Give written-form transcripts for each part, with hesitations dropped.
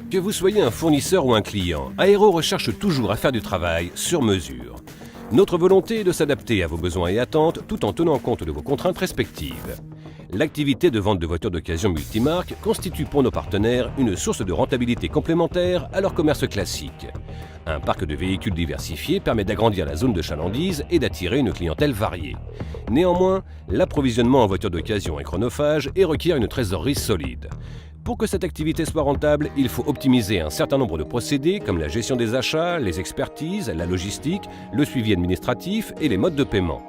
Que vous soyez un fournisseur ou un client, Aero recherche toujours à faire du travail sur mesure. Notre volonté est de s'adapter à vos besoins et attentes tout en tenant compte de vos contraintes respectives. L'activité de vente de voitures d'occasion multimarques constitue pour nos partenaires une source de rentabilité complémentaire à leur commerce classique. Un parc de véhicules diversifié permet d'agrandir la zone de chalandise et d'attirer une clientèle variée. Néanmoins, l'approvisionnement en voitures d'occasion est chronophage et requiert une trésorerie solide. Pour que cette activité soit rentable, il faut optimiser un certain nombre de procédés comme la gestion des achats, les expertises, la logistique, le suivi administratif et les modes de paiement.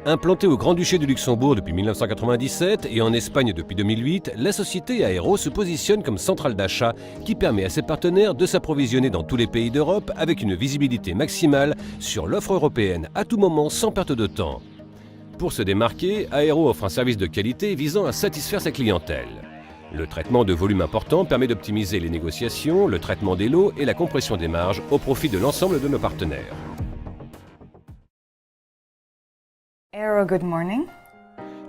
Implantée au Grand-Duché du Luxembourg depuis 1997 et en Espagne depuis 2008, la société Aero se positionne comme centrale d'achat qui permet à ses partenaires de s'approvisionner dans tous les pays d'Europe avec une visibilité maximale sur l'offre européenne à tout moment sans perte de temps. Pour se démarquer, Aero offre un service de qualité visant à satisfaire sa clientèle. Le traitement de volume important permet d'optimiser les négociations, le traitement des lots et la compression des marges au profit de l'ensemble de nos partenaires. Aero, good morning.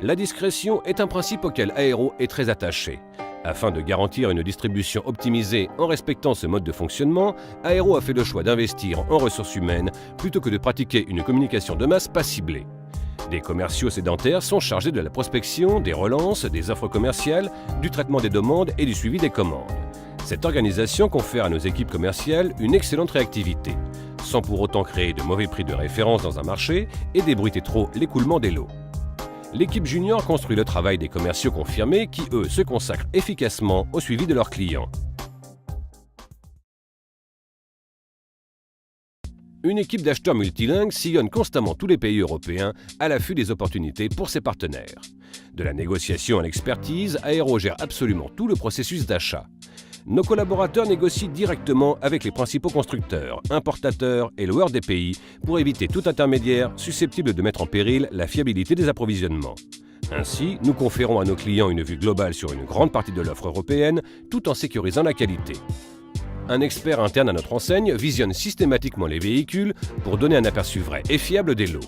La discrétion est un principe auquel Aero est très attaché. Afin de garantir une distribution optimisée en respectant ce mode de fonctionnement, Aero a fait le choix d'investir en ressources humaines plutôt que de pratiquer une communication de masse pas ciblée. Des commerciaux sédentaires sont chargés de la prospection, des relances, des offres commerciales, du traitement des demandes et du suivi des commandes. Cette organisation confère à nos équipes commerciales une excellente réactivité, sans pour autant créer de mauvais prix de référence dans un marché et débruiter trop l'écoulement des lots. L'équipe junior construit le travail des commerciaux confirmés qui, eux, se consacrent efficacement au suivi de leurs clients. Une équipe d'acheteurs multilingues sillonne constamment tous les pays européens à l'affût des opportunités pour ses partenaires. De la négociation à l'expertise, Aero gère absolument tout le processus d'achat. Nos collaborateurs négocient directement avec les principaux constructeurs, importateurs et loueurs des pays pour éviter tout intermédiaire susceptible de mettre en péril la fiabilité des approvisionnements. Ainsi, nous conférons à nos clients une vue globale sur une grande partie de l'offre européenne tout en sécurisant la qualité. Un expert interne à notre enseigne visionne systématiquement les véhicules pour donner un aperçu vrai et fiable des lots.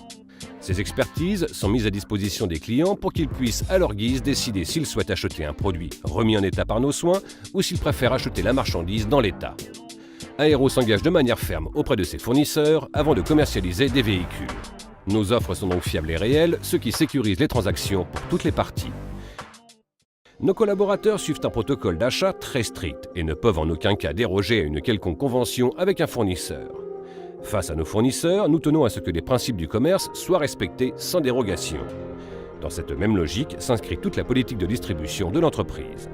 Ces expertises sont mises à disposition des clients pour qu'ils puissent à leur guise décider s'ils souhaitent acheter un produit remis en état par nos soins ou s'ils préfèrent acheter la marchandise dans l'état. Aero s'engage de manière ferme auprès de ses fournisseurs avant de commercialiser des véhicules. Nos offres sont donc fiables et réelles, ce qui sécurise les transactions pour toutes les parties. Nos collaborateurs suivent un protocole d'achat très strict et ne peuvent en aucun cas déroger à une quelconque convention avec un fournisseur. Face à nos fournisseurs, nous tenons à ce que les principes du commerce soient respectés sans dérogation. Dans cette même logique s'inscrit toute la politique de distribution de l'entreprise.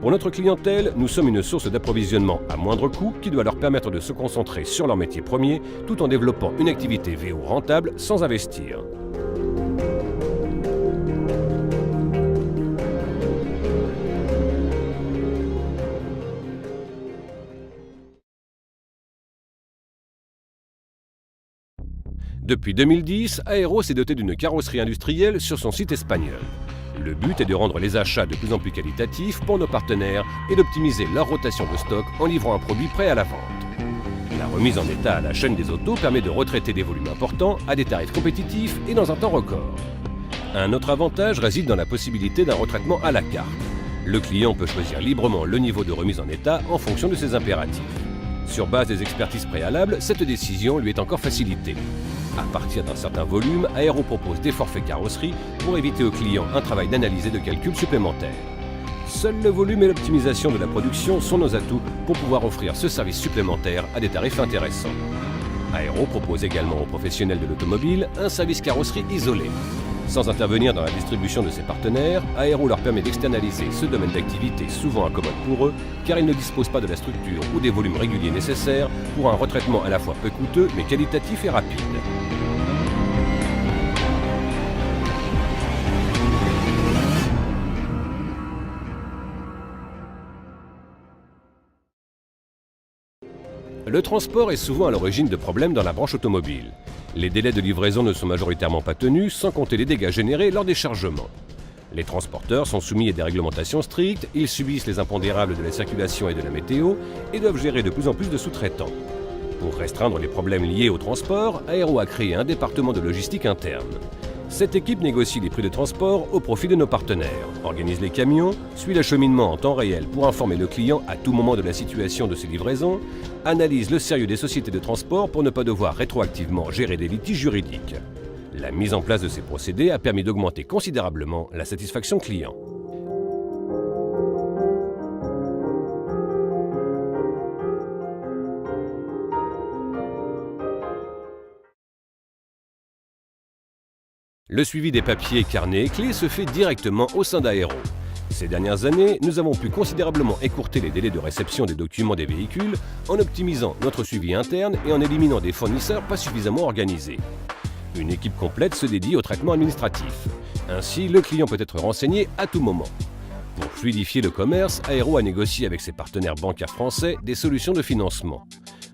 Pour notre clientèle, nous sommes une source d'approvisionnement à moindre coût qui doit leur permettre de se concentrer sur leur métier premier tout en développant une activité VO rentable sans investir. Depuis 2010, Aero s'est doté d'une carrosserie industrielle sur son site espagnol. Le but est de rendre les achats de plus en plus qualitatifs pour nos partenaires et d'optimiser leur rotation de stock en livrant un produit prêt à la vente. La remise en état à la chaîne des autos permet de retraiter des volumes importants à des tarifs compétitifs et dans un temps record. Un autre avantage réside dans la possibilité d'un retraitement à la carte. Le client peut choisir librement le niveau de remise en état en fonction de ses impératifs. Sur base des expertises préalables, cette décision lui est encore facilitée. À partir d'un certain volume, Aero propose des forfaits carrosserie pour éviter aux clients un travail d'analyse et de calcul supplémentaire. Seul le volume et l'optimisation de la production sont nos atouts pour pouvoir offrir ce service supplémentaire à des tarifs intéressants. Aero propose également aux professionnels de l'automobile un service carrosserie isolé. Sans intervenir dans la distribution de ses partenaires, Aero leur permet d'externaliser ce domaine d'activité souvent incommode pour eux, car ils ne disposent pas de la structure ou des volumes réguliers nécessaires pour un retraitement à la fois peu coûteux mais qualitatif et rapide. Le transport est souvent à l'origine de problèmes dans la branche automobile. Les délais de livraison ne sont majoritairement pas tenus, sans compter les dégâts générés lors des chargements. Les transporteurs sont soumis à des réglementations strictes, ils subissent les impondérables de la circulation et de la météo et doivent gérer de plus en plus de sous-traitants. Pour restreindre les problèmes liés au transport, Aero a créé un département de logistique interne. Cette équipe négocie les prix de transport au profit de nos partenaires, organise les camions, suit l'acheminement en temps réel pour informer le client à tout moment de la situation de ses livraisons, analyse le sérieux des sociétés de transport pour ne pas devoir rétroactivement gérer des litiges juridiques. La mise en place de ces procédés a permis d'augmenter considérablement la satisfaction client. Le suivi des papiers, carnets et clés se fait directement au sein d'Aero. Ces dernières années, nous avons pu considérablement écourter les délais de réception des documents des véhicules en optimisant notre suivi interne et en éliminant des fournisseurs pas suffisamment organisés. Une équipe complète se dédie au traitement administratif. Ainsi, le client peut être renseigné à tout moment. Pour fluidifier le commerce, Aero a négocié avec ses partenaires bancaires français des solutions de financement.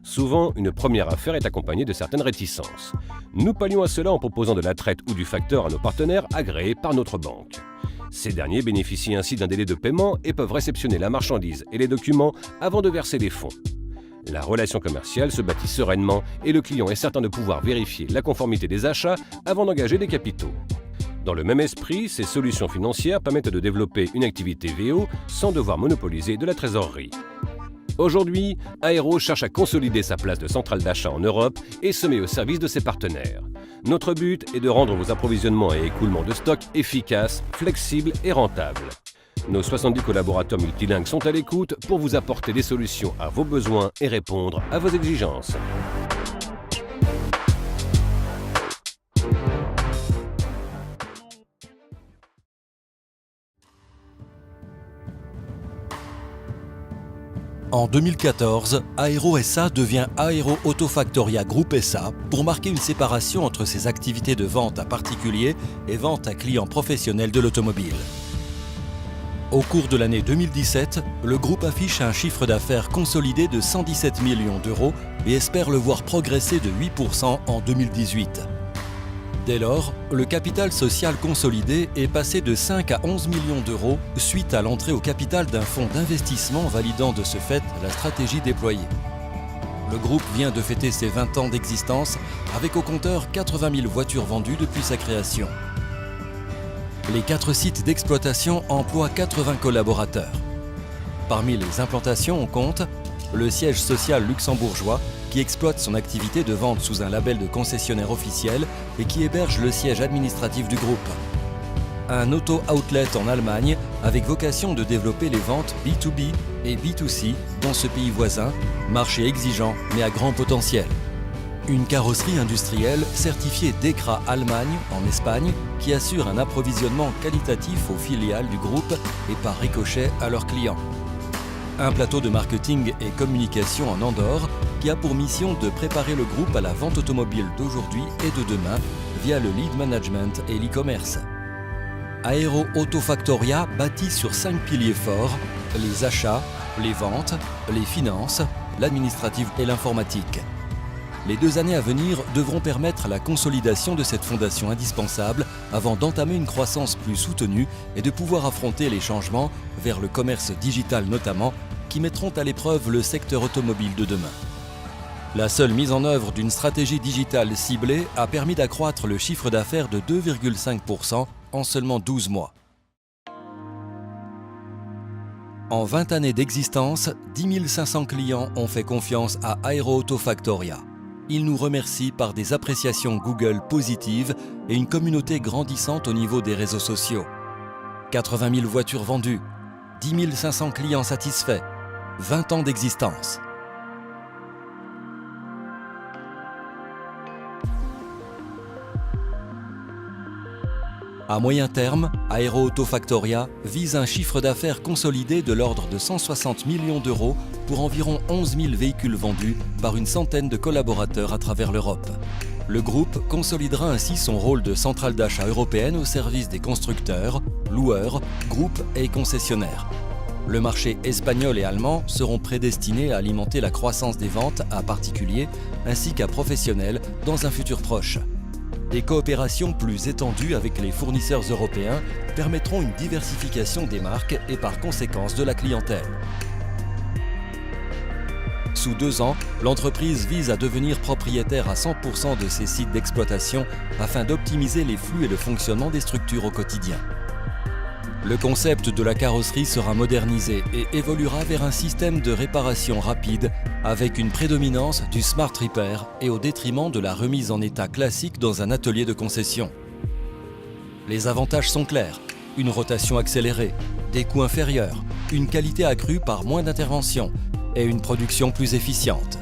Souvent, une première affaire est accompagnée de certaines réticences. Nous pallions à cela en proposant de la traite ou du facteur à nos partenaires agréés par notre banque. Ces derniers bénéficient ainsi d'un délai de paiement et peuvent réceptionner la marchandise et les documents avant de verser les fonds. La relation commerciale se bâtit sereinement et le client est certain de pouvoir vérifier la conformité des achats avant d'engager des capitaux. Dans le même esprit, ces solutions financières permettent de développer une activité VO sans devoir monopoliser de la trésorerie. Aujourd'hui, Aero cherche à consolider sa place de centrale d'achat en Europe et se met au service de ses partenaires. Notre but est de rendre vos approvisionnements et écoulements de stock efficaces, flexibles et rentables. Nos 70 collaborateurs multilingues sont à l'écoute pour vous apporter des solutions à vos besoins et répondre à vos exigences. En 2014, Aero SA devient Aero Autofactoria Group SA pour marquer une séparation entre ses activités de vente à particuliers et vente à clients professionnels de l'automobile. Au cours de l'année 2017, le groupe affiche un chiffre d'affaires consolidé de 117 millions d'euros et espère le voir progresser de 8% en 2018. Dès lors, le capital social consolidé est passé de 5 à 11 millions d'euros suite à l'entrée au capital d'un fonds d'investissement validant de ce fait la stratégie déployée. Le groupe vient de fêter ses 20 ans d'existence avec au compteur 80 000 voitures vendues depuis sa création. Les 4 sites d'exploitation emploient 80 collaborateurs. Parmi les implantations, on compte le siège social luxembourgeois qui exploite son activité de vente sous un label de concessionnaire officiel et qui héberge le siège administratif du groupe. Un auto-outlet en Allemagne avec vocation de développer les ventes B2B et B2C dans ce pays voisin, marché exigeant mais à grand potentiel. Une carrosserie industrielle certifiée DEKRA Allemagne en Espagne qui assure un approvisionnement qualitatif aux filiales du groupe et par ricochet à leurs clients. Un plateau de marketing et communication en Andorre qui a pour mission de préparer le groupe à la vente automobile d'aujourd'hui et de demain via le lead management et l'e-commerce. Aero Autofactoria bâtit sur 5 piliers forts, les achats, les ventes, les finances, l'administratif et l'informatique. Les 2 années à venir devront permettre la consolidation de cette fondation indispensable avant d'entamer une croissance plus soutenue et de pouvoir affronter les changements vers le commerce digital notamment, qui mettront à l'épreuve le secteur automobile de demain. La seule mise en œuvre d'une stratégie digitale ciblée a permis d'accroître le chiffre d'affaires de 2,5% en seulement 12 mois. En 20 années d'existence, 10 500 clients ont fait confiance à Aero Autofactoria. Ils nous remercient par des appréciations Google positives et une communauté grandissante au niveau des réseaux sociaux. 80 000 voitures vendues, 10 500 clients satisfaits, 20 ans d'existence. À moyen terme, Aero Autofactoria vise un chiffre d'affaires consolidé de l'ordre de 160 millions d'euros pour environ 11 000 véhicules vendus par une centaine de collaborateurs à travers l'Europe. Le groupe consolidera ainsi son rôle de centrale d'achat européenne au service des constructeurs, loueurs, groupes et concessionnaires. Le marché espagnol et allemand seront prédestinés à alimenter la croissance des ventes à particuliers ainsi qu'à professionnels dans un futur proche. Des coopérations plus étendues avec les fournisseurs européens permettront une diversification des marques et par conséquence de la clientèle. Sous 2 ans, l'entreprise vise à devenir propriétaire à 100% de ses sites d'exploitation afin d'optimiser les flux et le fonctionnement des structures au quotidien. Le concept de la carrosserie sera modernisé et évoluera vers un système de réparation rapide avec une prédominance du Smart Repair et au détriment de la remise en état classique dans un atelier de concession. Les avantages sont clairs: une rotation accélérée, des coûts inférieurs, une qualité accrue par moins d'interventions et une production plus efficiente.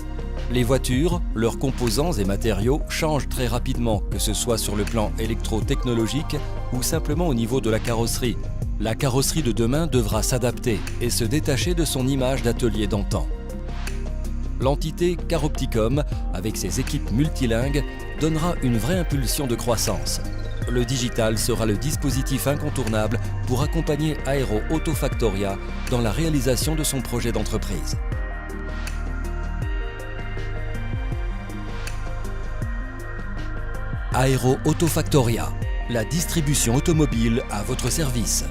Les voitures, leurs composants et matériaux changent très rapidement, que ce soit sur le plan électro-technologique ou simplement au niveau de la carrosserie. La carrosserie de demain devra s'adapter et se détacher de son image d'atelier d'antan. L'entité Caropticom, avec ses équipes multilingues, donnera une vraie impulsion de croissance. Le digital sera le dispositif incontournable pour accompagner Aero Auto Factoria dans la réalisation de son projet d'entreprise. Aero Auto Factoria, la distribution automobile à votre service.